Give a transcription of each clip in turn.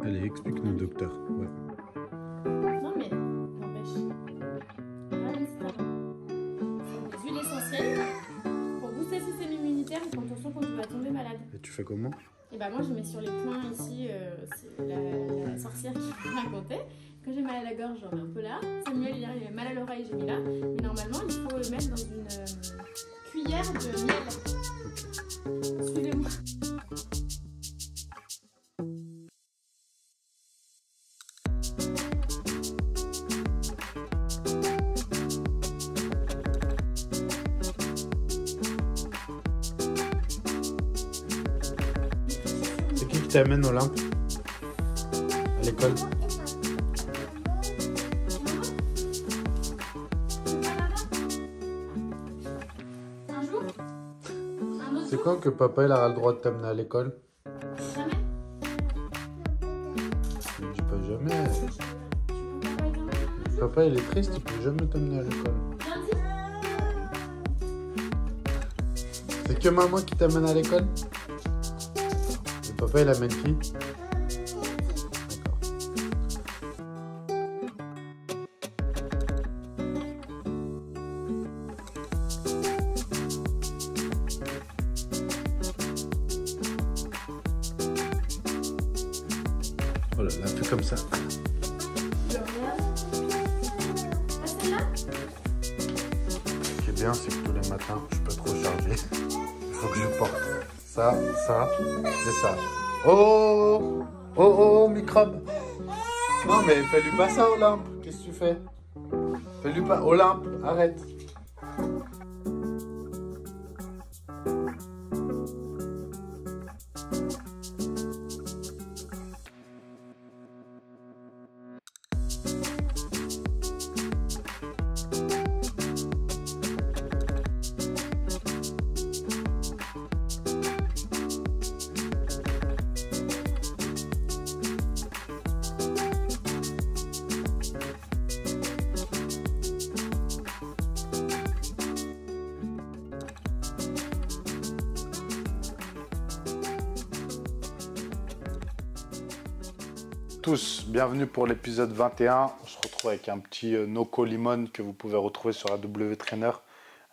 Allez, explique-nous, docteur. Ouais. Non mais, n'empêche. Là, c'est des huiles essentielles pour booster le système immunitaire quand on sent qu'on va tomber malade. Et tu fais comment? Et bah moi je mets sur les poings ici, c'est la sorcière qui m'a raconté. Quand j'ai mal à la gorge, j'en ai un peu là. Samuel il a mal à l'oreille, j'ai mis là. Mais normalement il faut le mettre dans une cuillère de miel. Suivez-moi. C'est qui t'amène Olympe? À l'école? C'est quand que papa il aura le droit de t'amener à l'école? Jamais. Ne dis pas jamais. Papa il est triste, il peut jamais t'amener à l'école. C'est que maman qui t'amène à l'école? Et papa il amène qui? D'accord. Oh là là, fais comme ça. Ce qui est bien, c'est que tous les matins, je peux trop charger. Il faut que je porte ça et ça. Oh, oh, microbe. Non, mais fais-lui pas ça, Olympe. Qu'est-ce que tu fais? Fais-lui pas. Olympe, arrête. Tous, bienvenue pour l'épisode 21. On se retrouve avec un petit Noco Limon que vous pouvez retrouver sur AW Trainer.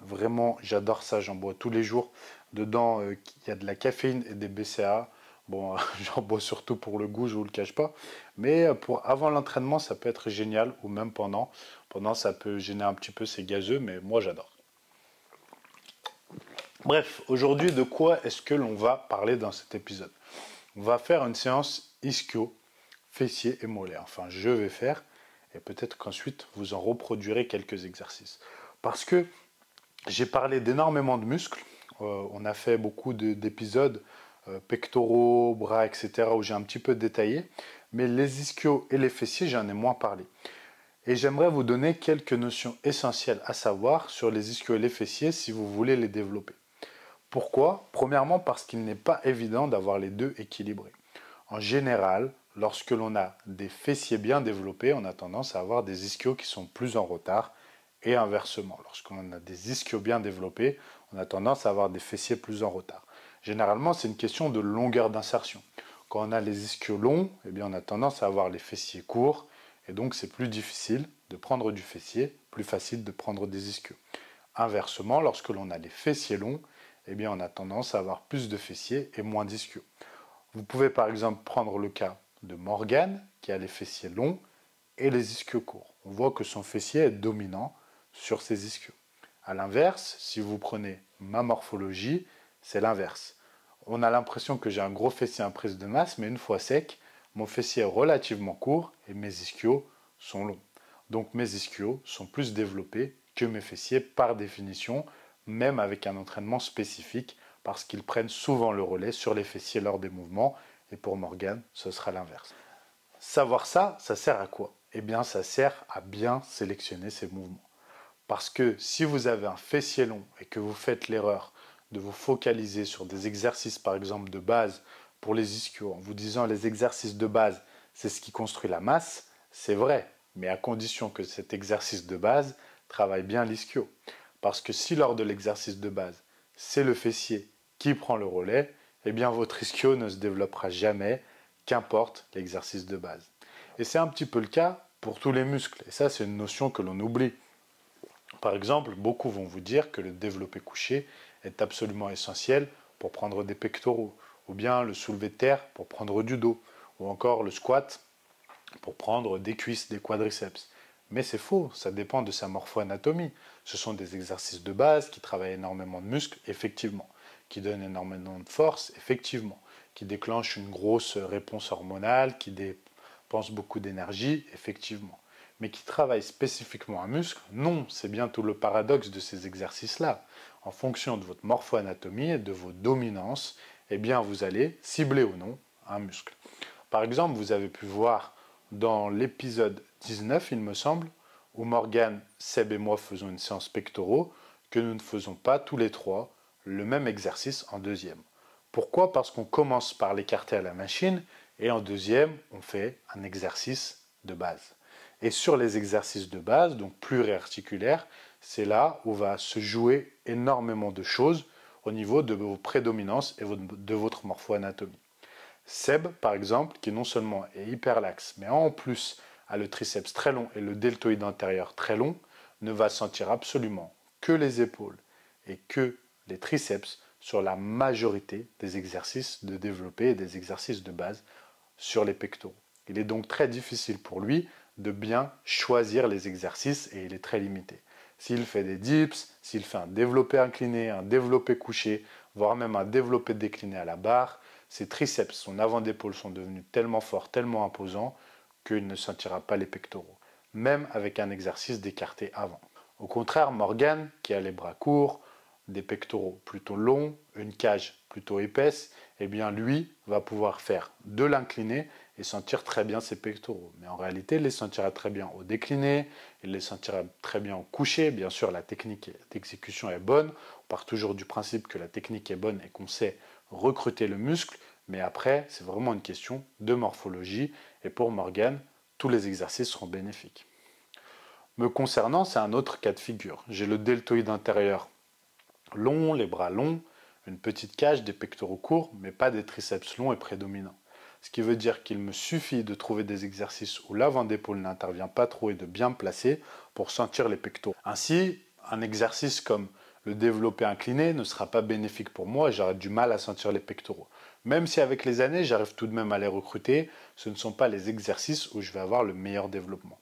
Vraiment, j'adore ça, j'en bois tous les jours. Dedans, il y a de la caféine et des BCAA. Bon, j'en bois surtout pour le goût, je ne vous le cache pas. Mais pour avant l'entraînement, ça peut être génial, ou même pendant. Pendant, ça peut gêner un petit peu, c'est gazeux, mais moi, j'adore. Bref, aujourd'hui, de quoi est-ce que l'on va parler dans cet épisode? On va faire une séance ischio, fessiers et mollets. Enfin, je vais faire, et peut-être qu'ensuite, vous en reproduirez quelques exercices. Parce que j'ai parlé d'énormément de muscles. On a fait beaucoup d'épisodes pectoraux, bras, etc., où j'ai un petit peu détaillé. Mais les ischios et les fessiers, j'en ai moins parlé. Et j'aimerais vous donner quelques notions essentielles à savoir sur les ischios et les fessiers si vous voulez les développer. Pourquoi? Premièrement, parce qu'il n'est pas évident d'avoir les deux équilibrés. En général, lorsque l'on a des fessiers bien développés, on a tendance à avoir des ischios qui sont plus en retard et inversement. Lorsqu'on a des ischios bien développés, on a tendance à avoir des fessiers plus en retard. Généralement, c'est une question de longueur d'insertion. Quand on a les ischios longs, eh bien, on a tendance à avoir les fessiers courts et donc c'est plus difficile de prendre du fessier, plus facile de prendre des ischios. Inversement, lorsque l'on a les fessiers longs, eh bien, on a tendance à avoir plus de fessiers et moins d'ischios. Vous pouvez par exemple prendre le cas de Morgane, qui a les fessiers longs et les ischios courts. On voit que son fessier est dominant sur ses ischios. A l'inverse, si vous prenez ma morphologie, c'est l'inverse. On a l'impression que j'ai un gros fessier en prise de masse, mais une fois sec, mon fessier est relativement court et mes ischios sont longs. Donc mes ischios sont plus développés que mes fessiers par définition, même avec un entraînement spécifique, parce qu'ils prennent souvent le relais sur les fessiers lors des mouvements, et pour Morgane, ce sera l'inverse. Savoir ça, ça sert à quoi? Eh bien, ça sert à bien sélectionner ces mouvements. Parce que si vous avez un fessier long et que vous faites l'erreur de vous focaliser sur des exercices, par exemple, de base pour les ischios, en vous disant les exercices de base, c'est ce qui construit la masse, c'est vrai, mais à condition que cet exercice de base travaille bien l'ischio. Parce que si lors de l'exercice de base, c'est le fessier qui prend le relais, eh bien votre ischio ne se développera jamais qu'importe l'exercice de base. Et c'est un petit peu le cas pour tous les muscles. Et ça, c'est une notion que l'on oublie. Par exemple, beaucoup vont vous dire que le développé couché est absolument essentiel pour prendre des pectoraux, ou bien le soulevé de terre pour prendre du dos, ou encore le squat pour prendre des cuisses, des quadriceps. Mais c'est faux, ça dépend de sa morpho-anatomie. Ce sont des exercices de base qui travaillent énormément de muscles, effectivement, qui donnent énormément de force, effectivement, qui déclenchent une grosse réponse hormonale, qui dépensent beaucoup d'énergie, effectivement. Mais qui travaillent spécifiquement un muscle, non, c'est bien tout le paradoxe de ces exercices-là. En fonction de votre morpho-anatomie et de vos dominances, eh bien vous allez cibler ou non un muscle. Par exemple, vous avez pu voir dans l'épisode 19, il me semble, où Morgane, Seb et moi faisons une séance pectoraux, que nous ne faisons pas tous les trois le même exercice en deuxième. Pourquoi? Parce qu'on commence par l'écarter à la machine et en deuxième, on fait un exercice de base. Et sur les exercices de base, donc pluriarticulaires, c'est là où va se jouer énormément de choses au niveau de vos prédominances et de votre morpho-anatomie. Seb, par exemple, qui non seulement est hyperlaxe, mais en plus a le triceps très long et le deltoïde antérieur très long, ne va sentir absolument que les épaules et que les triceps sur la majorité des exercices de développé et des exercices de base sur les pectoraux. Il est donc très difficile pour lui de bien choisir les exercices et il est très limité. S'il fait des dips, s'il fait un développé incliné, un développé couché, voire même un développé décliné à la barre, ses triceps, son avant d'épaule sont devenus tellement forts, tellement imposants qu'il ne sentira pas les pectoraux, même avec un exercice d'écarté avant. Au contraire, Morgane, qui a les bras courts, des pectoraux plutôt longs, une cage plutôt épaisse, eh bien lui va pouvoir faire de l'incliné et sentir très bien ses pectoraux. Mais en réalité, il les sentira très bien au décliné, il les sentira très bien au couché. Bien sûr, la technique d'exécution est bonne. On part toujours du principe que la technique est bonne et qu'on sait recruter le muscle. Mais après, c'est vraiment une question de morphologie. Et pour Morgane, tous les exercices seront bénéfiques. Me concernant, c'est un autre cas de figure. J'ai le deltoïde intérieur long, les bras longs, une petite cage, des pectoraux courts, mais pas des triceps longs et prédominants. Ce qui veut dire qu'il me suffit de trouver des exercices où l'avant d'épaule n'intervient pas trop et de bien me placer pour sentir les pectoraux. Ainsi, un exercice comme le développé incliné ne sera pas bénéfique pour moi et j'aurai du mal à sentir les pectoraux. Même si avec les années, j'arrive tout de même à les recruter, ce ne sont pas les exercices où je vais avoir le meilleur développement.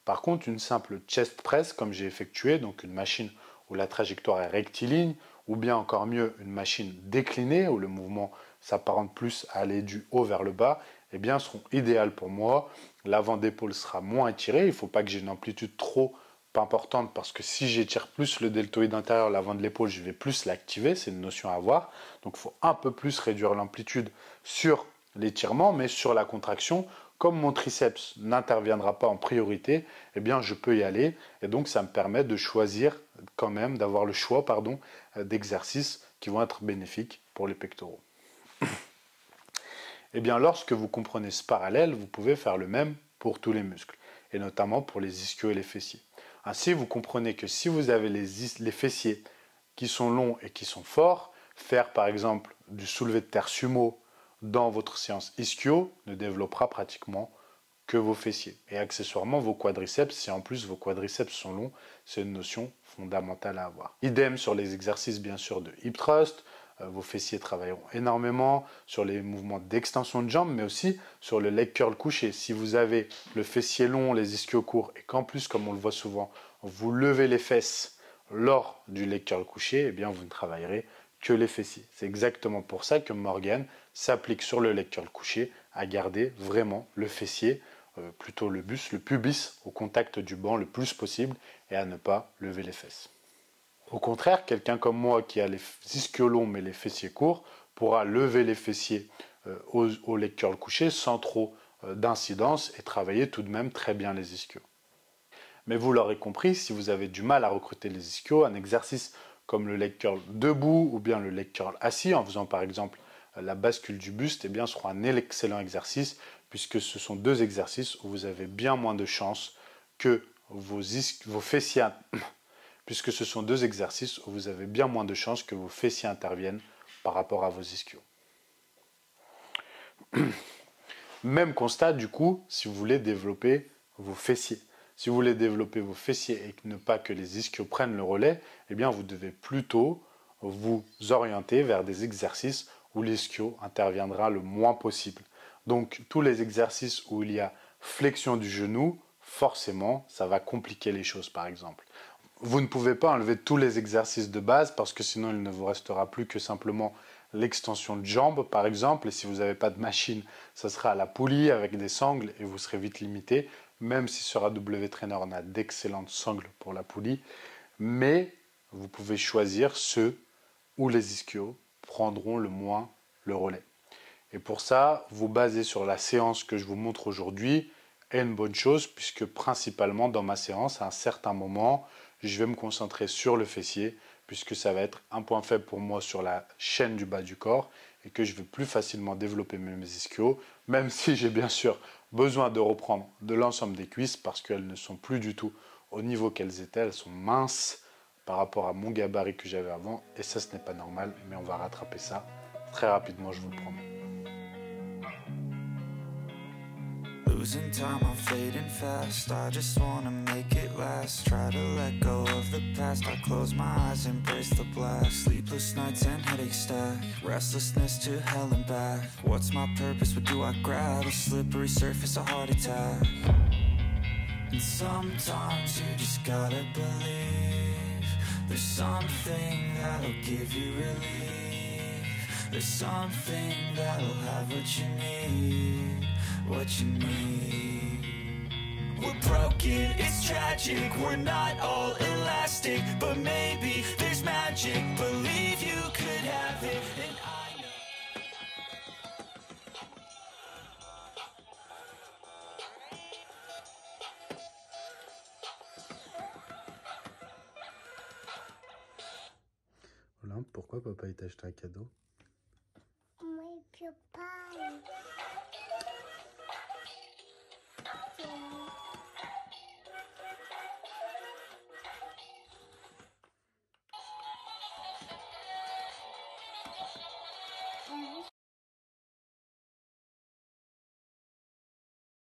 Par contre, une simple chest press, comme j'ai effectué, donc une machine où la trajectoire est rectiligne, ou bien encore mieux, une machine déclinée, où le mouvement s'apparente plus à aller du haut vers le bas, eh bien, seront idéales pour moi. L'avant d'épaule sera moins étiré, il ne faut pas que j'ai une amplitude trop importante, parce que si j'étire plus le deltoïde intérieur, l'avant de l'épaule, je vais plus l'activer, c'est une notion à avoir. Donc il faut un peu plus réduire l'amplitude sur l'étirement, mais sur la contraction, comme mon triceps n'interviendra pas en priorité, eh bien je peux y aller. Et donc ça me permet de choisir quand même, d'avoir le choix d'exercices qui vont être bénéfiques pour les pectoraux. Eh bien lorsque vous comprenez ce parallèle, vous pouvez faire le même pour tous les muscles, et notamment pour les ischios et les fessiers. Ainsi, vous comprenez que si vous avez les fessiers qui sont longs et qui sont forts, faire par exemple du soulevé de terre sumo dans votre séance ischio ne développera pratiquement que vos fessiers. Et accessoirement vos quadriceps, si en plus vos quadriceps sont longs, c'est une notion fondamentale à avoir. Idem sur les exercices bien sûr de hip thrust, vos fessiers travailleront énormément sur les mouvements d'extension de jambes, mais aussi sur le leg curl couché. Si vous avez le fessier long, les ischios courts, et qu'en plus, comme on le voit souvent, vous levez les fesses lors du leg curl couché, eh bien vous ne travaillerez que les fessiers. C'est exactement pour ça que Morgane s'applique sur le leg curl couché à garder vraiment le fessier, plutôt le pubis au contact du banc le plus possible et à ne pas lever les fesses. Au contraire, quelqu'un comme moi qui a les ischios longs mais les fessiers courts pourra lever les fessiers au leg curl couché sans trop d'incidence et travailler tout de même très bien les ischios. Mais vous l'aurez compris, si vous avez du mal à recruter les ischios, un exercice comme le leg curl debout ou bien le leg curl assis, en faisant par exemple la bascule du buste, eh bien, sera un excellent exercice puisque ce sont deux exercices où vous avez bien moins de chances que vos fessiers puisque ce sont deux exercices où vous avez bien moins de chances que vos fessiers interviennent par rapport à vos ischios. Même constat du coup si vous voulez développer vos fessiers. Si vous voulez développer vos fessiers et ne pas que les ischios prennent le relais, eh bien vous devez plutôt vous orienter vers des exercices où l'ischio interviendra le moins possible. Donc tous les exercices où il y a flexion du genou, forcément, ça va compliquer les choses par exemple. Vous ne pouvez pas enlever tous les exercices de base parce que sinon il ne vous restera plus que simplement l'extension de jambes par exemple. Et si vous n'avez pas de machine, ça sera à la poulie avec des sangles et vous serez vite limité. Même si sur AW Trainer on a d'excellentes sangles pour la poulie. Mais vous pouvez choisir ceux où les ischios prendront le moins le relais. Et pour ça, vous basez sur la séance que je vous montre aujourd'hui est une bonne chose puisque principalement dans ma séance, à un certain moment, je vais me concentrer sur le fessier puisque ça va être un point faible pour moi sur la chaîne du bas du corps et que je vais plus facilement développer mes ischios, même si j'ai bien sûr besoin de reprendre de l'ensemble des cuisses parce qu'elles ne sont plus du tout au niveau qu'elles étaient, elles sont minces par rapport à mon gabarit que j'avais avant et ça ce n'est pas normal, mais on va rattraper ça très rapidement, je vous le promets. Losing time, I'm fading fast. I just wanna make it last. Try to let go of the past. I close my eyes, embrace the blast. Sleepless nights and headaches stack. Restlessness to hell and back. What's my purpose? What do I grab? A slippery surface, a heart attack. And sometimes you just gotta believe there's something that'll give you relief. There's something that'll have what you need. What you need. We're broken, it's tragic. We're not all elastic, but maybe there's magic. Believe you could have it, and I know. Olympe, pourquoi papa il t'a acheté un cadeau? Mais je peux pas.